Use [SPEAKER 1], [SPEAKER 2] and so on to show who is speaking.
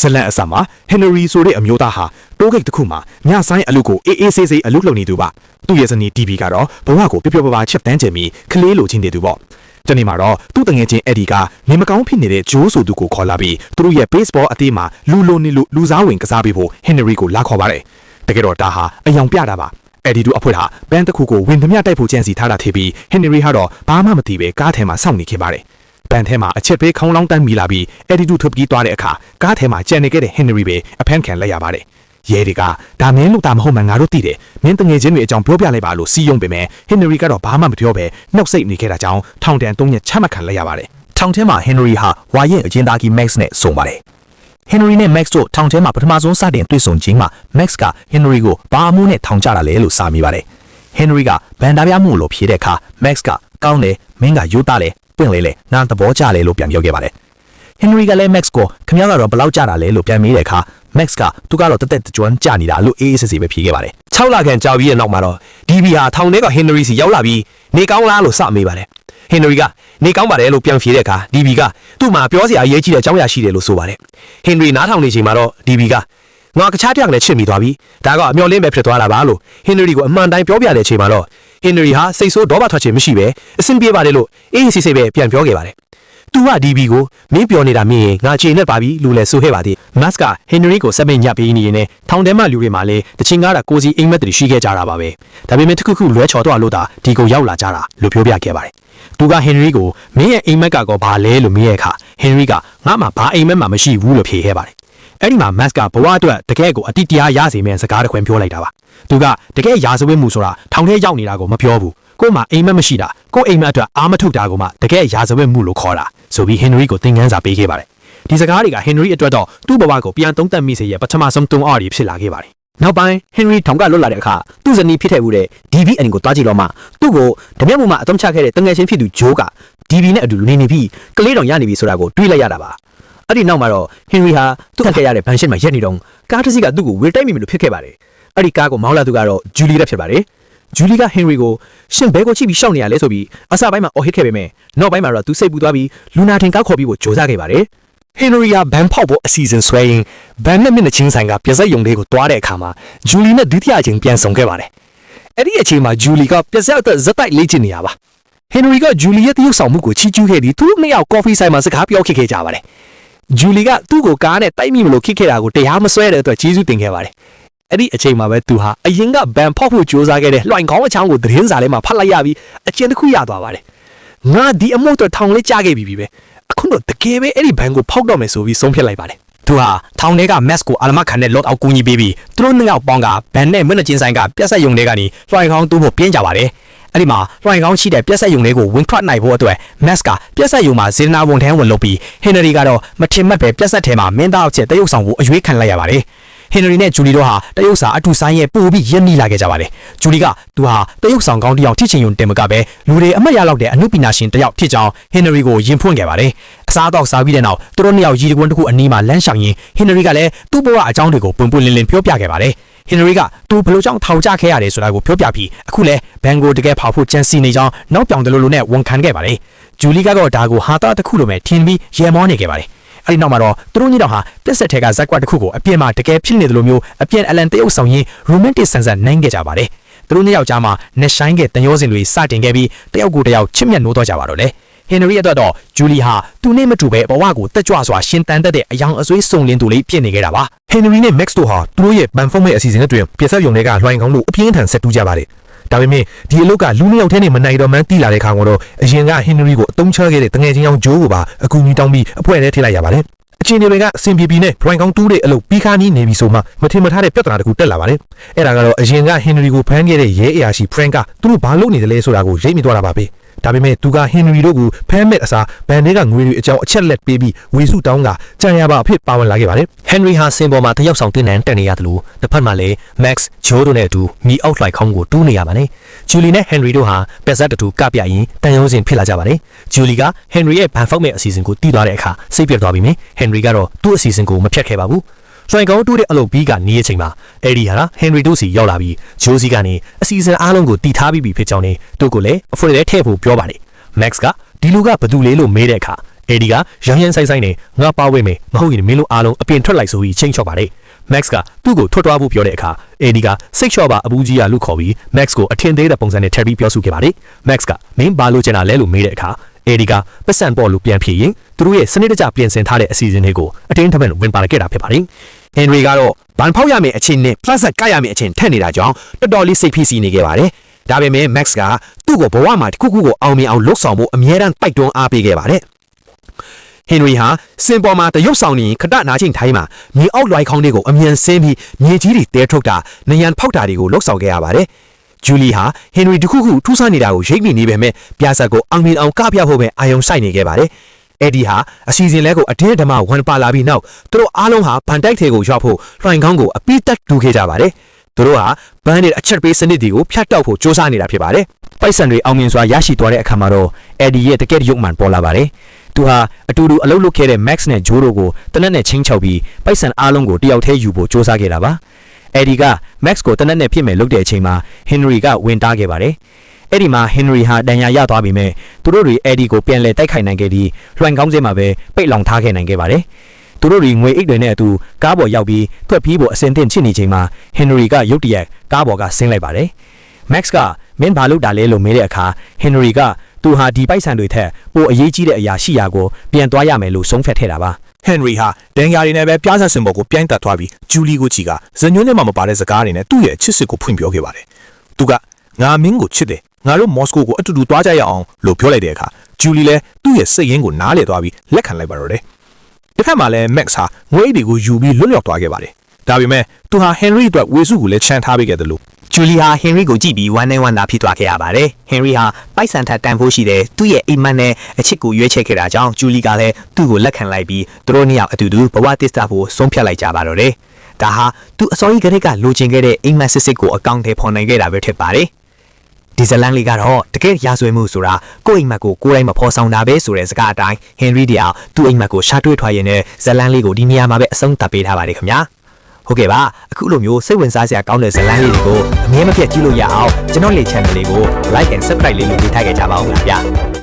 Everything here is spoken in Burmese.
[SPEAKER 1] ဇလန်အစမှာဟန်နရီဆိုတဲ့အမျိုးသားဟာတိုးဂိတ်တစ်ခုမှာညဆိုင်အလုပ်ကိုအေးအေးဆေးဆေးအလုပ်လုပ်နေသူပါသူ့ရဲ့ဇနီး DB ကတော့ဘဝကိုပျော်ပျော်ပါပါချက်တန်းကျင်ပြီးကလေးလိုချင်းနေသူပေါ့တနေ့မှာတော့သူ့တငယ်ချင်းအဲ့ဒီကနေမကောင်းဖြစ်နေတဲ့ဂျိုးဆိုသူကိုခေါ်လာပြီးသူတို့ရဲ့ baseball အသင်းမှာလူလိုနေလို့လူစားဝင်ကစားပေးဖို့ဟန်နရီကိုလာခေါ်ပါတယ်တကယ်တော့ဒါဟာအယောင်ပြတာပါအဲ့ဒီတို့အဖွဲ့ဟာဘန်းတစ်ခုကိုဝင်သမျှတိုက်ဖို့ကြံစီထားတာဖြစ်ပြီးဟန်နရီကတော့ဘာမှမသိပဲကားထဲမှာစောင့်နေခဲ့ပါတယ်ဘန်ထဲမှာအချက်ပေးခေါင်းလောင်းတန်းမိလာပြီးအဲ့ဒီတို့ထွက်ပြေးသွားတဲ့အခါကားထဲမှာကြံနေခဲ့တဲ့ဟန်နရီပဲအဖမ်းခံလိုက်ရပါတယ်ရဲတွေကဒါမင်းလို့တာမဟုတ်မှငါတို့သိတယ်မင်းတငယ်ချင်းတွေအကြောင်းပြောပြလိုက်ပါလို့စီးယုံပေမဲ့ဟန်နရီကတော့ဘာမှမပြောပဲနှုတ်ဆက်နေခဲ့တာကြောင့်ထောင်တန်း3ရက်ချမှတ်ခံလိုက်ရပါတယ်ထောင်ထဲမှာဟန်နရီဟာဝါရင်အကျဉ်းသားကြီး Max နဲ့ဆုံပါတယ်ဟန်နရီနဲ့ Max တို့ထောင်ထဲမှာပထမဆုံးစတင်တွေ့ဆုံခြင်းမှာ Max ကဟန်နရီကိုဘာအမှုနဲ့ထောင်ချတာလဲလို့စာမိပါတယ်ဟန်နရီကဘန်ဒါပြမှုလို့ဖြေတဲ့အခါ Max ကကောင်းတယ်မင်းကယူသားတယ်ပွင့်လေငါသဘောကျတယ်လို့ပြန်ပြောခဲ့ပါတယ်ဟန်နရီကလည်း Max ကိုခင်ဗျားကတော့ဘယ်လောက်ကြတာလဲလို့ပြန်မေးတဲ့အခါ Max ကသူကတော့တက်တက်ကြွကြနေတာလို့အေးအေးဆေးဆေးပဲဖြေခဲ့ပါတယ်
[SPEAKER 2] 6လခန့်ကြာပြီးတဲ့နောက်မှာတော့ DB ဟာထောင်ထဲကဟန်နရီစီရောက်လာပြီးနေကောင်းလားလို့စမေးပါတယ်ဟန်နရီကနေကောင်းပါတယ်လို့ပြန်ဖြေတဲ့အခါ DB ကသူ့မှာပြောစရာအရေးကြီးတဲ့အကြောင်းအရာရှိတယ်လို့ဆိုပါတယ်ဟန်နရီနားထောင်နေချိန်မှာတော့ DB ကငါကခြားတစ်ယောက်နဲ့ချစ်မိသွားပြီဒါကအမျော်လင့်ပဲဖြစ်သွားတာပါလို့ဟန်နရီကိုအမှန်တိုင်းပြောပြတဲ့အချိန်မှာတော့ဟန်နရီဟာစိတ်ဆိုးဒေါသထွက်ခြင်းမရှိပဲအဆင်ပြေပါတယ်လို့အေးအေးဆေးဆေးပဲပြန်ပြောခဲ့ပါတယ်သူက DB ကိုမင်းပြောနေတာမြင်ရင်ငါချိန်နဲ့ပါပြီလို့လည်းဆိုခဲ့ပါသေးမတ်ကဟန်နရီကိုစက်ပင်ညပ်ပေးနေရင်လည်းထောင်ထဲမှာလူတွေမှာလည်းတချင်ကားတာကိုစီအိမ်မက်တွေရှိခဲ့ကြတာပါပဲဒါပေမဲ့တစ်ခုခုလွဲချော်တော့လို့သာဒီကိုရောက်လာကြတာလို့ပြောပြခဲ့ပါတယ်သူကဟန်နရီကိုမင်းရဲ့အိမ်မက်ကကောဘာလဲလို့မေးတဲ့အခါဟန်နရီကငါမှဘာအိမ်မက်မှမရှိဘူးလို့ဖြေခဲ့ပါတယ်အဲ့ဒီမှာမတ်ကဘဝအတွက်တကယ်ကိုအတိတရားရစေမယ့်စကားတစ်ခွန်းပြောလိုက်တာပါသူကတကယ်ရာဇဝတ်မှုဆိုတာထောင်ထဲရောက်နေတာကိုမပြောဘူးကို့မှာအိမ်မက်မရှိတာကို့အိမ်မက်အတွက်အားမထုတ်တာကိုမှတကယ်ရာဇဝတ်မှုလို့ခေါ်တာဆိုပြီးဟန်နရီကိုသင်ခန်းစာပေးခဲ့ပါတယ်ဒီစကားတွေကဟန်နရီအတွက်တော့သူ့ဘဝကိုပြန်သုံးသပ်မိစေရဲ့ပထမဆုံးတွန်းအားတွေဖြစ်လာခဲ့ပါတယ်
[SPEAKER 3] နောက်ပိုင်းဟန်နရီထောင်ကလွတ်လာတဲ့အခါသူ့ဇနီးဖြစ်ခဲ့မှုတဲ့ DB အန်ကိုတွားကြည့်တော့မှသူ့ကိုဓမြမှုမှာအသုံးချခဲ့တဲ့တငယ်ချင်းဖြစ်သူဂျိုးက DB နဲ့အတူနေပြီးကလေးတော်ရနေပြီဆိုတာကိုတွေးလိုက်ရတာပါအဲ့ဒီနောက်မှာတော့ဟန်နရီဟာသူ့ခံခဲ့ရတဲ့ဘန်ရှစ်မှာရက်နေတော့ကားတစ်စီးကသူ့ကိုဝေတိုက်မိလို့ဖြစ်ခဲ့ပါတယ်အဲ့ဒီကားကိုမောင်းလာသူကတော့ဂျူလီလက်ဖြစ်ပါတယ်ဂျူလီကဟန်နရီကိုရှင်ဘဲကိုချိပြီးရှောက်နေရလဲဆိုပြီးအစပိုင်းမှာအော်ဟစ်ခဲ့ပေမဲ့နောက်ပိုင်းမှာတော့သူစိတ်ပူသွားပြီးလူနာထင်ကောက်ခေါ်ပြီးဖို့ကြိုးစားခဲ့ပါတယ်ဟ
[SPEAKER 2] န်နရီကဘန်ဖောက်ဖို့အစီအစဉ်ဆွဲရင်ဘန်နဲ့မျက်နှာချင်းဆိုင်ကပြက်ဆက်ယုံလေးကိုတွားတဲ့အခါမှာဂျူလီနဲ့ဒုတိယအချိန်ပြန်ဆောင်ခဲ့ပါတယ်အဲ့ဒီအချိန်မှာဂျူလီကပြက်ဆက်အတွက်ဇက်တိုက်လေ့ကျင့်နေရပါဟန်နရီကဂျူလီရဲ့တရုပ်ဆောင်မှုကိုချီးကျူးခဲ့ပြီးသူတို့နှစ်ယောက်ကော်ဖီဆိုင်မှာစကားပြောခဲ့ကြပါတယ်ဂျူလီကသူ့ကိုကားနဲ့တိုက်မိမလို့ခိခဲ့တာကိုတရားမစွဲတဲ့အတွက်ကျေးဇူးတင်ခဲ့ပါတယ်အဲ့ဒီအချိန်မှာပဲသူဟာအရင်ကဘန်ဖောက်ဖို့ကြိုးစားခဲ့တဲ့လွှိုင်ခေါင်းအချောင်းကိုသတင်းစာထဲမှာဖတ်လိုက်ရပြီးအကျဉ်းတစ်ခုရသွားပါတယ်ငါဒီအမှုအတွက်ထောင်လေးကြားခဲ့ပြီပဲအခုတော့တကယ်ပဲအဲ့ဒီဘန်ကိုဖောက်တော့မယ်ဆိုပြီးဆုံးဖြတ်လိုက်ပါတယ်သူဟာထောင်ထဲက Max ကိုအာလမခံတဲ့ lot အောက်ကူညီပေးပြီးသူတို့နှစ်ယောက်ပေါင်းကဘန်နဲ့မျက်နှာချင်းဆိုင်ကပြက်ဆက်ယုံတွေကနေလွှိုင်ခေါင်းတူးဖို့ပြင်းကြပါတယ်အဲ့ဒီမှာလွှိုင်ခေါင်းရှိတဲ့ပြက်ဆက်ယုံလေးကိုဝင်ထွက်နိုင်ဖို့အတွက် Max ကပြက်ဆက်ယုံမှာဇေနာဝန်ထမ်းဝင်လုပ်ပြီးဟန်နရီကတော့မထင်မှတ်ပဲပြက်ဆက်ထဲမှာမင်းသားအချက်တရုပ်ဆောင်ကိုအရွေးခံလိုက်ရပါတယ်ဟန်နရီနဲ့ဂျူလီတို့ဟာတရုတ်စာအတူဆိုင်ရဲ့ပို့ပြီးရင်းနှီးလာခဲ့ကြပါတယ်ဂျူလီကသူဟာတရုတ်ဆောင်ကောင်းတစ်ယောက်ဖြစ်ချင်ုံတင်မကပဲလူတွေအမတ်ရလောက်တဲ့အမှုပညာရှင်တစ်ယောက်ဖြစ်ကြောင်းဟန်နရီကိုယင်ဖွင့်ခဲ့ပါတယ်အစားတော့စားပြီးတဲ့နောက်သူတို့နှစ်ယောက်ရီတကွန်းတစ်ခုအနီးမှာလမ်းရှောင်ရင်းဟန်နရီကလည်းသူ့ဘဝအကြောင်းတွေကိုပွင့်ပွင့်လင်းလင်းပြောပြခဲ့ပါတယ်ဟန်နရီကသူဘလို့ကြောင့်ထောင်ချခဲ့ရတယ်ဆိုတာကိုပြောပြပြီးအခုလဲဘန်ကိုတကယ်ဖောက်ဖို့ကြံစီနေကြောင်းနောက်ပြောင်တယ်လို့နဲ့ဝန်ခံခဲ့ပါတယ်ဂျူလီကတော့ဒါကိုဟာတာတစ်ခုလိုပဲထင်ပြီးရဲမောနေခဲ့ပါတယ်အဲ့ဒီနောက်မှာတော့သူတို့ညီတော်ဟာပြက်ဆက်ထဲကဇက်ကွက်တစ်ခုကိုအပြင်မှာတကယ်ဖြစ်နေတယ်လို့မျိုးအပြင်အလန်တရုပ်ဆောင်ရင်း romantic ဆန်ဆန်နိုင်ခဲ့ကြပါတယ်သူတို့နှစ်ယောက်ကြားမှာနှစ်ဆိုင်ကတန်ရောစင်တွေစတင်ခဲ့ပြီးတယောက်ကိုတယောက်ချစ်မြတ်နိုးတော့ကြပါတော့လေဟန်နရီအတွက်တော့ဂျူလီဟာသူနဲ့မတူပဲဘဝကိုတက်ကြွစွာရှင်တန်တဲ့အယောင်အဆွေးစုံလင်းသူလေးဖြစ်နေခဲ့တာပါဟ
[SPEAKER 1] န်နရီနဲ့ Max တို့ဟာသူတို့ရဲ့ဘန်ဖုန်းမဲ့အစီအစဉ်အတွင်းပြက်ဆက်ယုံတွေကလွှိုင်ခေါင်းလို့အပြင်းထန်ဆက်တူးကြပါတယ်ဒါပေမဲ့ဒီအလုပ်ကလူနှစ်ယောက်ထဲနဲ့မနိုင်တော့မှန်းသိလာတဲ့ခါကတော့အရင်ကဟန်နရီကိုအတုံးချခဲ့တဲ့တငယ်ချင်းအောင်ဂျိုးကိုပါအကူအညီတောင်းပြီးအဖွဲ့ထဲထည့်လိုက်ရပါတယ်အခြေအနေတွေကအဆင်ပြေပြီးနဲ့လွှိုင်ခေါင်းတူးတဲ့အလုပ်ပြီးခါနီးနေပြီဆိုမှမထင်မထားတဲ့ပြဿနာတစ်ခုတက်လာပါတယ်အဲ့ဒါကတော့အရင်ကဟန်နရီကိုဖမ်းခဲ့တဲ့ရဲအရာရှိ Frank ကသူတို့ဘာလုပ်နေတယ်လဲဆိုတာကိုရိပ်မိသွားတာပါပဲဒါပေမဲ့သူကဟန်နရီတို့ကိုဖမ်းမဲ့အစားဘန်တွေကငွေတွေအကြောင်းအချက်လက်ပေးပြီးဝေစုတောင်းကကြံရပါအဖြစ်ပါဝင်လာခဲ့ပါတယ်ဟ
[SPEAKER 2] န်နရီဟာစင်ပေါ်မှာတယောက်ဆောင်တင်နန်းတက်နေရတယ်လို့တစ်ဖက်မှာလည်း Max ဂျိုးတို့နဲ့အတူမိအောက်လွှိုင်ခေါင်းကိုတူးနေရပါတယ်ဂျူလီနဲ့ဟန်နရီတို့ဟာပက်ဆက်တူကပြရင်တန်ရုံးစင်ဖြစ်လာကြပါတယ်ဂျူလီကဟန်နရီရဲ့ဘန်ဖောက်မဲ့အစီအစဉ်ကိုတီးသွားတဲ့အခါစိတ်ပြတ်သွားပြီးမြင်ဟန်နရီကတော့သူ့အစီအစဉ်ကိုမဖျက်ခဲ့ပါဘူးလွှိုင်ခေါင်းတူးတဲ့အလုပ်ပြီးကနေတဲ့အချိန်မှာအဲ့ဒီဟာဟန်နရီတို့စီရောက်လာပြီးဂျိုးစီကနေအစီအစဉ်အားလုံးကိုတီထားပြီးဖြစ်ကြောင်းနဲ့သူ့ကိုလည်းအဖွေထဲထည့်ဖို့ပြောပါတယ်Max ကဒီလူကဘသူလဲလို့မေးတဲ့အခါ အေဒီကရမ်းရမ်းဆိုင်ဆိုင်နဲ့ငါပါဝဲမယ်မဟုတ်ရင်မင်းတို့အားလုံးအပြင်ထွက်လိုက်ဆိုပြီးချိန်ချော့ပါတယ်မက်စ်ကသူ့ကိုထွက်သွားဖို့ပြောတဲ့အခါအေဒီကစိတ်လျှော့ပါအပူကြီးကလူခေါ်ပြီးမက်စ်ကိုအထင်သေးတဲ့ပုံစံနဲ့ထည့်ပြီးပြောဆိုခဲ့ပါတယ်မက်စ်ကမင်းဘာလို့ကျင်တာလဲလို့မေးတဲ့အခါအေဒီကပတ်စံပေါ်လို့ပြန်ဖြေရင်သူတို့ရဲ့စနစ်တကျပြင်ဆင်ထားတဲ့အစီအစဉ်တွေကိုအတင်းထမင်းဝင်ပါခဲ့တာဖြစ်ပါတယ်ဟင်နရီကတော့ဘန်ဖောက်ရမယ့်အချိန်နဲ့ plus ကရမယ့်အချိန်ထက်နေတာကြောင့်တော်တော်လေးစိတ်ဖိစီးနေခဲ့ပါတယ်ဒါပေမဲ့ Max ကသူ့ကိုဘဝမှာတစ်ခုခုကိုအောင်မြင်အောင်လှုပ်ဆောင်ဖို့အမြဲတမ်းတိုက်တွန်းအားပေးခဲ့ပါတယ်ဟင်နရီဟာစင်ပေါ်မှာတရုတ်ဆောင်နေခဏနာချင်းထိုင်းမှာမြေအောက်လွိုင်ခေါင်းတွေကိုအမြန်ဆင်းပြီးမြေကြီးတွေတဲထုတ်တာနရန်ဖောက်တာတွေကိုလှုပ်ဆောင်ခဲ့ရပါတယ်ဂျူလီဟာဟင်နရီတခုခုထူးဆန်းနေတာကိုရိပ်မိနေပေမဲ့ပြာဆက်ကိုအောင်မြင်အောင်ကပြဖို့ပဲအာယုံစိုက်နေခဲ့ပါတယ်အဲ့ဒီဟာအစီအစဉ်လဲကိုအတင်းဓမ္မဝန်ပါလာပြီးနောက်သူတို့အားလုံးဟာဗန်တိုက်ထဲကိုရောက်ဖို့လွှိုင်ခေါင်းကိုအပိတက်တူခဲ့ကြပါတယ်သူတို့ဟာဘန်းနဲ့အချက်ပေးစနစ်တွေကိုဖျက်တောက်ဖို့စ조사နေတာဖြစ်ပါတယ်ပိုက်ဆံတွေအောင်မြင်စွာရရှိသွားတဲ့အခါမှာတော့အဲ့ဒီရဲ့တကယ်ရုပ်မှန်ပေါ်လာပါတယ်သူဟာအတူတူအလုပ်လုပ်ခဲ့တဲ့ Max နဲ့ Joe တို့ကိုတနက်နဲ့ချင်းချောက်ပြီးပိုက်ဆံအားလုံးကိုတယောက်တည်းယူဖို့စ조사ခဲ့တာပါအဲ့ဒီက Max ကိုတနက်နဲ့ဖြစ်မဲ့လုပ်တဲ့အချိန်မှာ Henry ကဝင်တားခဲ့ပါတယ်အဲ့ဒီမှာ Henry ဟာတန်ရာရသွားပြီမဲ့သူတို့တွေအဲ့ဒီကိုပြန်လဲတိုက်ခိုက်နိုင်ခဲ့ပြီးလွှမ်းကောင်းစဲမှာပဲပိတ်လောင်ထားခဲ့နိုင်ခဲ့ပါတယ်သူတို့တွေငွေအိတ်တွေနဲ့အတူကားပေါ်ရောက်ပြီးထွက်ပြေးဖို့အစင်သင့်ချစ်နေချိန်မှာ Henry ကရုတ်တရက်ကားပေါ်ကဆင်းလိုက်ပါတယ် Max ကမင်းဘာလုပ်တာလဲလို့မေးတဲ့အခါ Henry ကသူဟာဒီပိုက်ဆံတွေထက်ပိုအရေးကြီးတဲ့အရာရှိရာကိုပြန်သွားရမယ်လို့ဆုံးဖြတ်ထည့်တာပါ
[SPEAKER 1] ဟန်နရီဟာဒန်ယာရီနဲ့ပဲပြားဆက်စင်ပေါ်ကိုပြိုင်းတက်သွားပြီးဂျူလီကိုချီကဇညွန်းနဲ့မှမပါတဲ့စကားတွေနဲ့သူ့ရဲ့ချစ်စစ်ကိုဖွင့်ပြောခဲ့ပါတယ်သူကငါမင်းကိုချစ်တယ်ငါတို့မော်စကိုကိုအတူတူသွားကြရအောင်လို့ပြောလိုက်တဲ့အခါဂျူလီလည်းသူ့ရဲ့စိတ်ရင်းကိုနားလေသွားပြီးလက်ခံလိုက်ပါတော့တယ်တစ်ခါမှလည်းမက်စ်ဟာငွေအိတ်တွေကိုယူပြီးလွတ်လပ်သွားခဲ့ပါတယ်ဒါပေမဲ့သူဟာဟန်နရီအတွက်ဝေစုကိုလည်းချန်ထားပေးခဲ့တယ်လို့
[SPEAKER 3] ဂျူလီဟာဟင်နရီကိုကြည့်ပြီးဝမ်းနဲ့ဝမ်းသာဖြစ်သွားခဲ့ရပါတယ်ဟင်နရီဟာပိုက်ဆံထက်တန်ဖိုးရှိတဲ့သူ့ရဲ့အိမ်မက်နဲ့အချစ်ကိုရွေးချယ်ခဲ့တာကြောင့်ဂျူလီကလည်းသူ့ကိုလက်ခံလိုက်ပြီးသူတို့နှစ်ယောက်အတူတူဘဝတစ္ဆာဖို့ဆုံးဖြတ်လိုက်ကြပါတော့တယ်ဒါဟာသူအစောကြီးကတည်းကလိုချင်ခဲ့တဲ့အိမ်မက်စစ်စစ်ကိုအကောင့်ထဲဖော်နိုင်ခဲ့တာပဲဖြစ်ပါတယ်ဒီဇလန်လေးကတော့တကယ်ရာဇဝဲမှုဆိုတာကိုယ့်အိမ်မက်ကိုကိုယ်တိုင်မဖော်ဆောင်တာပဲဆိုတဲ့စကားအတိုင်းဟင်နရီတယောက်သူ့အိမ်မက်ကိုရှာတွေ့ထွားရင်းနဲ့ဇလန်လေးကိုဒီနေရာမှာပဲအဆုံးသတ်ပေးထားပါတယ်ခင်ဗျာဟုတ်ကဲ့ပါအခုလိုမျိုးစိတ်ဝင်စားစရာကောင်းတဲ့ဇာတ်လမ်းလေးတွေကိုအမြဲမပြတ်ကြည့်လို့ရအောင်ကျွန်တော်လေ channel လေးကို like and subscribe လေးလုပ်ပေးထားကြပါဦးခင်ဗျာ